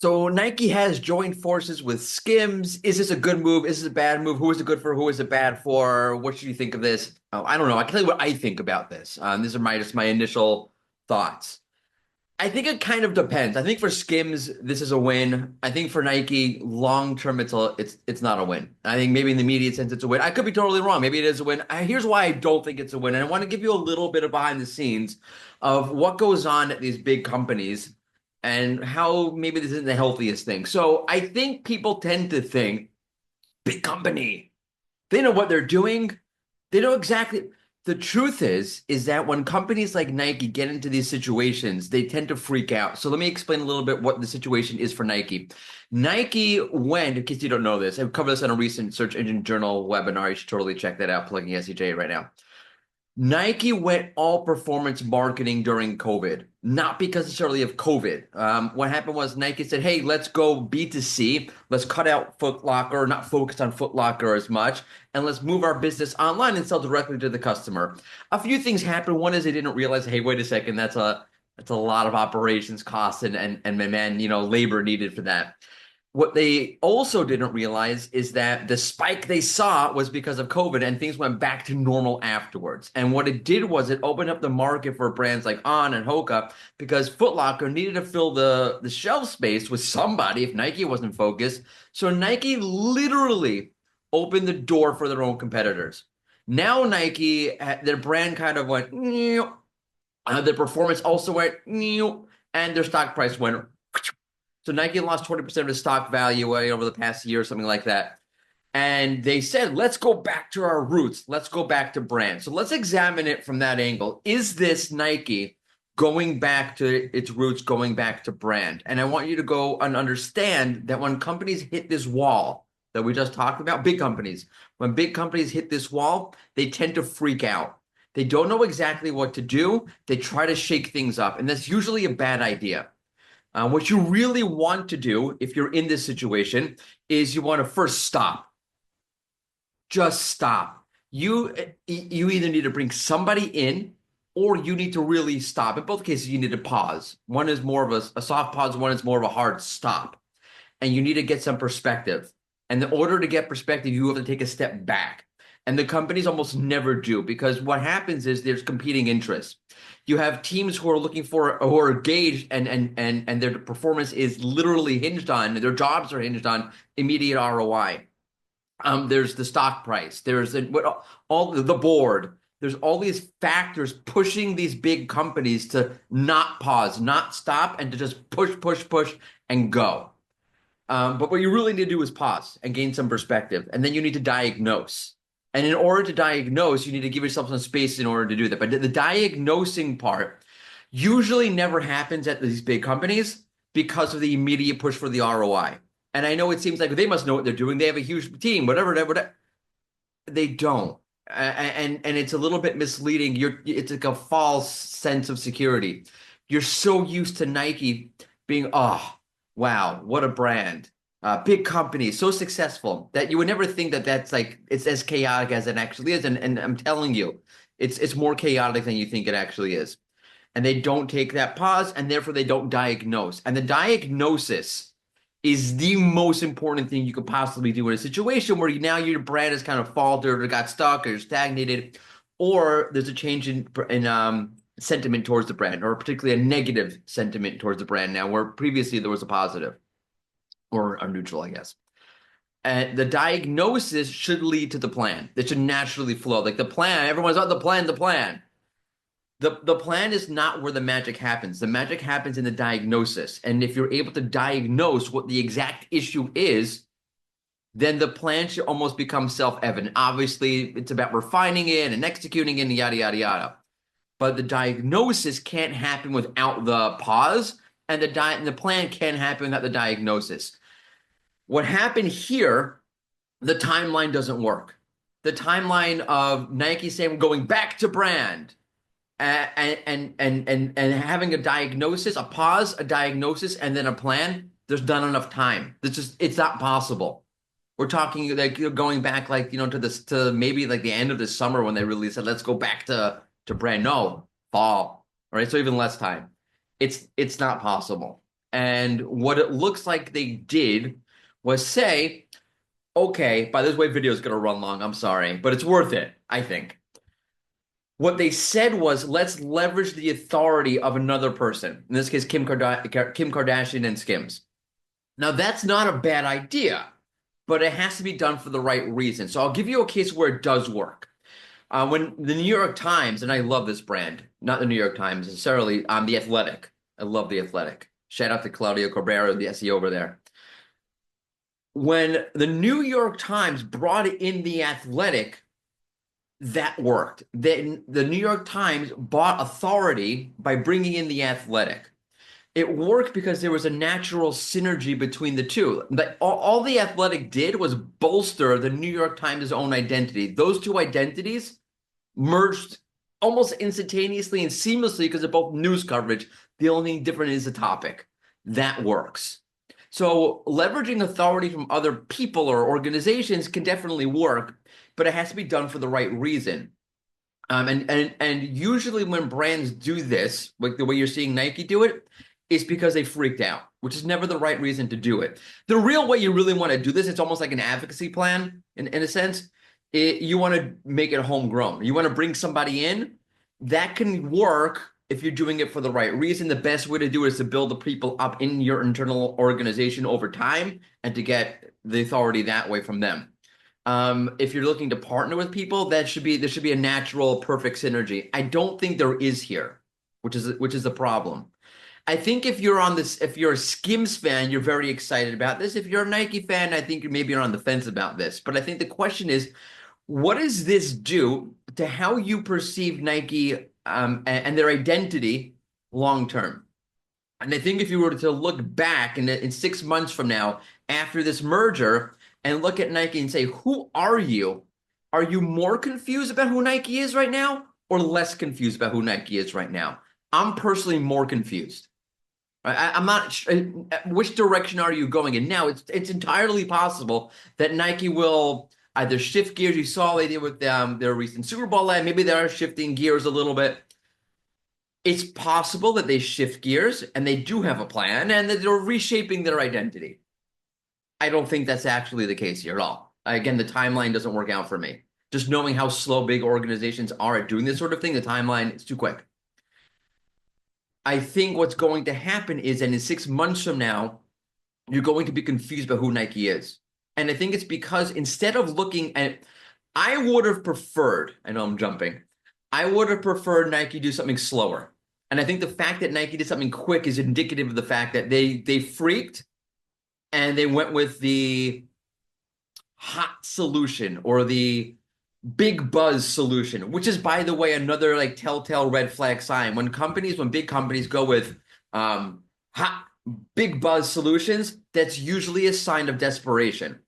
So Nike has joined forces with Skims. Is this a good move? Is this a bad move? Who is it good for? Who is it bad for? What should you think of this? Oh, I don't know. I can tell you what I think about this. These are my initial thoughts. I think it kind of depends. I think for Skims, this is a win. I think for Nike, long term, it's not a win. I think maybe in the immediate sense, it's a win. I could be totally wrong. Maybe it is a win. Here's why I don't think it's a win, and I want to give you a little bit of behind the scenes of what goes on at these big companies and how maybe this isn't the healthiest thing. So I think people tend to think big company. They know what they're doing. They know exactly. The truth is that when companies like Nike get into these situations, they tend to freak out. So let me explain a little bit what the situation is for Nike. Nike went, in case you don't know this, I've covered this on a recent Search Engine Journal webinar. You should totally check that out, plugging SEJ right now. Nike went all performance marketing during COVID, not because necessarily of COVID. What happened was Nike said, hey, let's go B2C. Let's cut out Foot Locker, not focus on Foot Locker as much, and let's move our business online and sell directly to the customer. A few things happened. One is they didn't realize, hey, wait a second, that's a lot of operations costs and man, labor needed for that. What they also didn't realize is that the spike they saw was because of COVID and things went back to normal afterwards. And what it did was it opened up the market for brands like On and Hoka because Foot Locker needed to fill the shelf space with somebody if Nike wasn't focused. So Nike literally opened the door for their own competitors. Now Nike, their brand kind of went, their performance also went, and their stock price went. So Nike lost 20% of its stock value over the past year, something like that. And they said, let's go back to our roots. Let's go back to brand. So let's examine it from that angle. Is this Nike going back to its roots, going back to brand? And I want you to go and understand that when companies hit this wall that we just talked about, big companies, when big companies hit this wall, they tend to freak out. They don't know exactly what to do. They try to shake things up. And that's usually a bad idea. What you really want to do if you're in this situation is you want to first stop. Just stop. You either need to bring somebody in or you need to really stop. In both cases, you need to pause. One is more of a soft pause, one is more of a hard stop. And you need to get some perspective. And in order to get perspective, you have to take a step back. And the companies almost never do because what happens is there's competing interests. You have teams who are looking for who are engaged and their performance is literally hinged on, their jobs are hinged on immediate ROI. There's the stock price, there's all the board, there's all these factors pushing these big companies to not pause, not stop, and to just push, and go. But what you really need to do is pause and gain some perspective, and then you need to diagnose. And in order to diagnose, you need to give yourself some space in order to do that. But the diagnosing part usually never happens at these big companies because of the immediate push for the ROI. And I know it seems like they must know what they're doing. They have a huge team, whatever. They don't. And it's a little bit misleading. It's like a false sense of security. You're so used to Nike being, oh, wow, what a brand. Big company, so successful that you would never think that that's like it's as chaotic as it actually is. And I'm telling you, it's more chaotic than you think it actually is. And they don't take that pause, and therefore they don't diagnose. And the diagnosis is the most important thing you could possibly do in a situation where now your brand has kind of faltered or got stuck or stagnated, or there's a change in sentiment towards the brand, or particularly a negative sentiment towards the brand now, where previously there was a positive or a neutral, I guess. And the diagnosis should lead to the plan. That should naturally flow. Like the plan, everyone's on the plan, the plan. The plan is not where the magic happens. The magic happens in the diagnosis. And if you're able to diagnose what the exact issue is, then the plan should almost become self-evident. Obviously, it's about refining it and executing it and yada, yada, yada. But the diagnosis can't happen without the pause, and the plan can't happen without the diagnosis. What happened here, the timeline doesn't work. The timeline of Nike saying going back to brand and having a diagnosis, a pause, a diagnosis, and then a plan, there's not enough time. It's not possible. We're talking like going back like to maybe like the end of the summer when they really said let's go back to brand. No, fall. All right, so even less time. It's not possible. And what it looks like they did was say, okay, by this way, video is going to run long. I'm sorry, but it's worth it, I think. What they said was, let's leverage the authority of another person. In this case, Kim Kardashian and Skims. Now, that's not a bad idea, but it has to be done for the right reason. So I'll give you a case where it does work. When the New York Times, and I love this brand, not the New York Times necessarily, The Athletic. I love The Athletic. Shout out to Claudio Cabrera, the SEO over there. When the New York Times brought in The Athletic, that worked. Then the New York Times bought authority by bringing in The Athletic. It worked because there was a natural synergy between the two. But all The Athletic did was bolster the New York Times' own identity. Those two identities merged almost instantaneously and seamlessly because they're both news coverage. The only thing different is the topic. That works. So leveraging authority from other people or organizations can definitely work, but it has to be done for the right reason. And usually when brands do this, like the way you're seeing Nike do it, is because they freaked out, which is never the right reason to do it. The real way you really want to do this, it's almost like an advocacy plan in a sense. You want to make it homegrown. You want to bring somebody in that can work if you're doing it for the right reason. The best way to do it is to build the people up in your internal organization over time and to get the authority that way from them. If you're looking to partner with people, there should be a natural, perfect synergy. I don't think there is here, which is the problem. I think if you're a Skims fan, you're very excited about this. If you're a Nike fan, I think maybe you're on the fence about this. But I think the question is, what does this do to how you perceive Nike and their identity long term? And I think if you were to look back in 6 months from now after this merger and look at Nike and say, who are you? Are you more confused about who Nike is right now or less confused about who Nike is right now? I'm personally more confused. I'm not sure which direction are you going in now. It's entirely possible that Nike will either shift gears. You saw they did with their recent Super Bowl ad. Maybe they are shifting gears a little bit. It's possible that they shift gears and they do have a plan and that they're reshaping their identity. I don't think that's actually the case here at all. Again, the timeline doesn't work out for me. Just knowing how slow big organizations are at doing this sort of thing, the timeline is too quick. I think what's going to happen is, and in 6 months from now, you're going to be confused about who Nike is. And I think it's because instead of looking at, I would have preferred, I know I'm jumping, I would have preferred Nike do something slower. And I think the fact that Nike did something quick is indicative of the fact that they freaked and they went with the hot solution or the big buzz solution, which is, by the way, another like telltale red flag sign. When big companies go with hot big buzz solutions, that's usually a sign of desperation,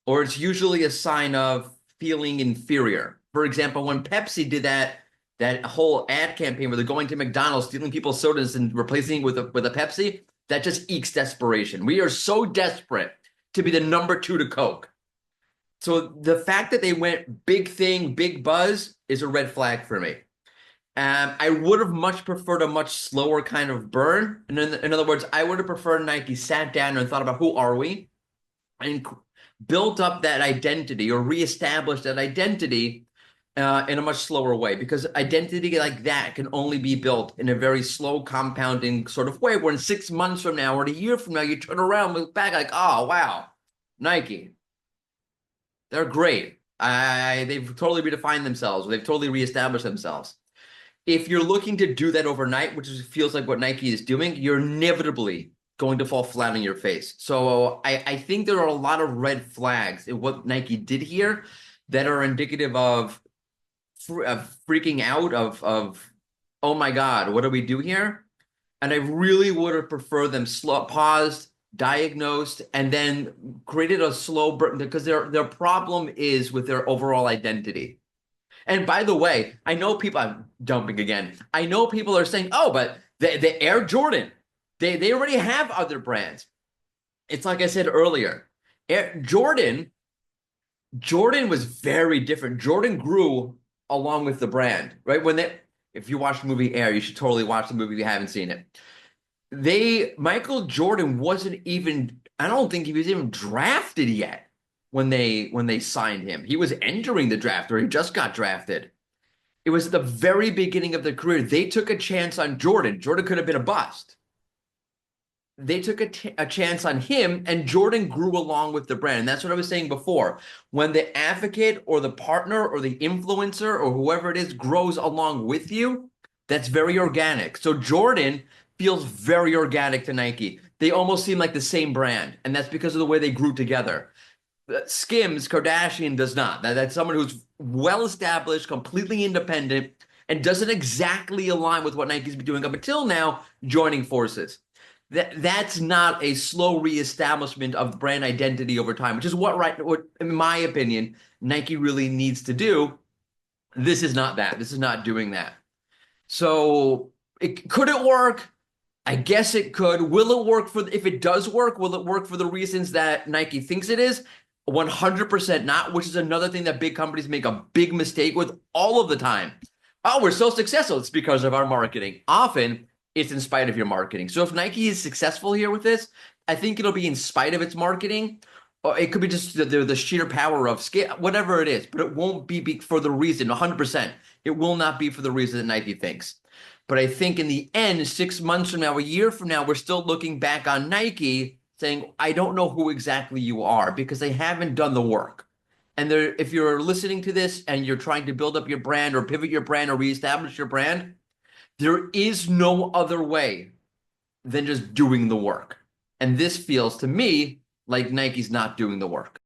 or it's usually a sign of feeling inferior. For example, when Pepsi did that whole ad campaign where they're going to McDonald's, stealing people's sodas and replacing it with a Pepsi, that just ekes desperation. We are so desperate to be the number 2 to Coke. So the fact that they went big thing, big buzz is a red flag for me. I would have much preferred a much slower kind of burn. And in other words, I would have preferred Nike sat down and thought about who are we and built up that identity or reestablished that identity in a much slower way, because identity like that can only be built in a very slow compounding sort of way, where in 6 months from now or a year from now, you turn around, look back like, oh, wow, Nike. They're great. They've totally redefined themselves. They've totally reestablished themselves. If you're looking to do that overnight, which feels like what Nike is doing, you're inevitably going to fall flat on your face. So I think there are a lot of red flags in what Nike did here that are indicative of freaking out of, oh my God, what do we do here? And I really would have preferred them paused, diagnosed, and then created a slow burn, because their problem is with their overall identity. And by the way, I know people, I'm jumping again. I know people are saying, oh, but the Air Jordan, they already have other brands. It's like I said earlier, Jordan was very different. Jordan grew along with the brand, right? If you watch the movie Air, you should totally watch the movie if you haven't seen it. Michael Jordan wasn't even, I don't think he was even drafted yet when they signed him. He was entering the draft or he just got drafted. It was at the very beginning of their career. They took a chance on Jordan. Jordan could have been a bust. They took a chance on him, and Jordan grew along with the brand. And that's what I was saying before. When the advocate or the partner or the influencer or whoever it is grows along with you, that's very organic. So Jordan feels very organic to Nike. They almost seem like the same brand, and that's because of the way they grew together. Skims, Kardashian does not. That's someone who's well established, completely independent, and doesn't exactly align with what Nike's been doing up until now, joining forces. That's not a slow reestablishment of brand identity over time, which is what, in my opinion, Nike really needs to do. This is not that. This is not doing that. So could it work? I guess it could. Will it work if it does work, will it work for the reasons that Nike thinks it is? 100% not, which is another thing that big companies make a big mistake with all of the time. Oh, we're so successful. It's because of our marketing. Often it's in spite of your marketing. So if Nike is successful here with this, I think it'll be in spite of its marketing. Or it could be just the sheer power of scale, whatever it is, but it won't be for the reason, 100%. It will not be for the reason that Nike thinks. But I think in the end, 6 months from now, a year from now, we're still looking back on Nike saying, I don't know who exactly you are because they haven't done the work. And if you're listening to this and you're trying to build up your brand or pivot your brand or reestablish your brand, there is no other way than just doing the work. And this feels to me like Nike's not doing the work.